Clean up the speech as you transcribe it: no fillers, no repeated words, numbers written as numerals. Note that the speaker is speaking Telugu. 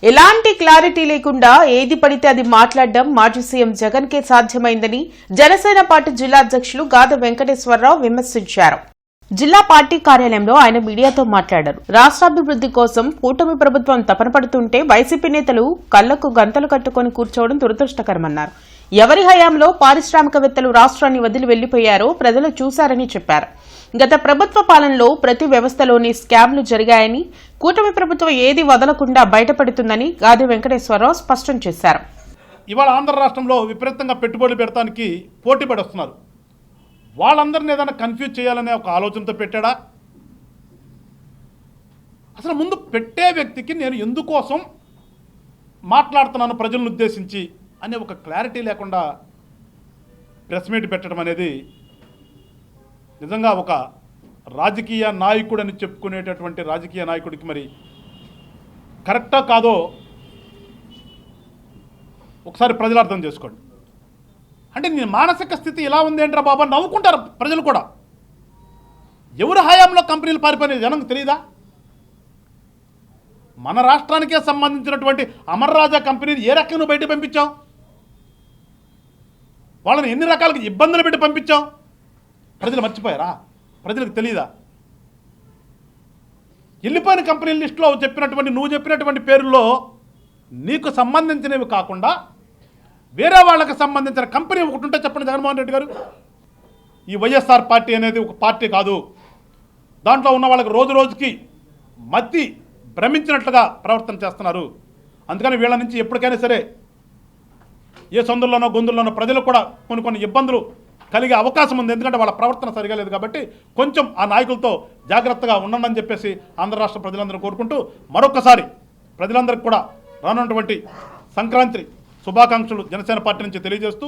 ఎలాంటి క్లారిటీ లేకుండా ఏది పడితే అది మాట్లాడడం మాజీ సీఎం జగన్ కే సాధ్యమైందని జనసేన పార్టీ జిల్లా అధ్యక్షులు గాద వెంకటేశ్వరరావు విమర్శించారు. జిల్లా పార్టీ కార్యాలయంలో ఆయన మీడియాతో మాట్లాడారు. రాష్ట్రాభివృద్ది కోసం కూటమి ప్రభుత్వం తపన పడుతుంటే వైసీపీ నేతలు కళ్లకు గంతలు కట్టుకుని కూర్చోవడం దురదృష్టకరమన్నారు. ఎవరి హయాంలో పారిశ్రామికవేత్తలు రాష్ట్రాన్ని వదిలి వెళ్లిపోయారో ప్రజలు చూశారని చెప్పారు. గత ప్రభుత్వ పాలనలో ప్రతి వ్యవస్థలోని స్కామ్లు జరిగాయని, కూటమి ప్రభుత్వం ఏది వదలకుండా బయటపడుతుందని గాది వెంకటేశ్వరరావు స్పష్టం చేశారు. ఇవాళ ఆంధ్ర రాష్ట్రంలో విపరీతంగా పెట్టుబడులు పెడతానికి పోటీ పడొస్తున్నారు. వాళ్ళందరినీ ఏదైనా కన్ఫ్యూజ్ చేయాలనే ఒక ఆలోచనతో పెట్టాడా? అసలు ముందు పెట్టే వ్యక్తికి నేను ఎందుకోసం మాట్లాడుతున్నాను ప్రజలను ఉద్దేశించి అనే ఒక క్లారిటీ లేకుండా ప్రెస్ మీట్ పెట్టడం అనేది నిజంగా ఒక రాజకీయ నాయకుడని చెప్పుకునేటటువంటి రాజకీయ నాయకుడికి మరి కరెక్టా కాదో ఒకసారి ప్రజలు అర్థం చేసుకోండి. అంటే నీ మానసిక స్థితి ఎలా ఉంది ఏంట్రా బాబా నవ్వుకుంటారు ప్రజలు కూడా. ఎవరి హయాంలో కంపెనీలు పారిపోయిన జనంకు తెలియదా? మన రాష్ట్రానికే సంబంధించినటువంటి అమర్ రాజా కంపెనీని ఏ రకంగా నువ్వు బయట పంపించావు? వాళ్ళని ఎన్ని రకాలుగా ఇబ్బందులు పెట్టి పంపించావు? ప్రజలు మర్చిపోయారా? ప్రజలకు తెలియదా? వెళ్ళిపోయిన కంపెనీల లిస్టులో నువ్వు చెప్పినటువంటి పేరుల్లో నీకు సంబంధించినవి కాకుండా వేరే వాళ్ళకి సంబంధించిన కంపెనీ ఒకటి ఉంటే చెప్పండి జగన్మోహన్ రెడ్డి గారు. ఈ వైఎస్ఆర్ పార్టీ అనేది ఒక పార్టీ కాదు. దాంట్లో ఉన్న వాళ్ళకి రోజు రోజుకి మతి భ్రమించినట్లుగా ప్రవర్తన చేస్తున్నారు. అందుకని వీళ్ళ నుంచి ఎప్పటికైనా సరే ఏ సందుల్లోనో గొంతుల్లోనో ప్రజలు కూడా కొన్ని ఇబ్బందులు కలిగే అవకాశం ఉంది. ఎందుకంటే వాళ్ళ ప్రవర్తన సరిగా లేదు కాబట్టి కొంచెం ఆ నాయకులతో జాగ్రత్తగా ఉండండి చెప్పేసి ఆంధ్ర రాష్ట్ర ప్రజలందరూ కోరుకుంటూ మరొకసారి ప్రజలందరికీ కూడా రానున్నటువంటి సంక్రాంతి శుభాకాంక్షలు జనసేన పార్టీ నుంచి తెలియజేస్తూ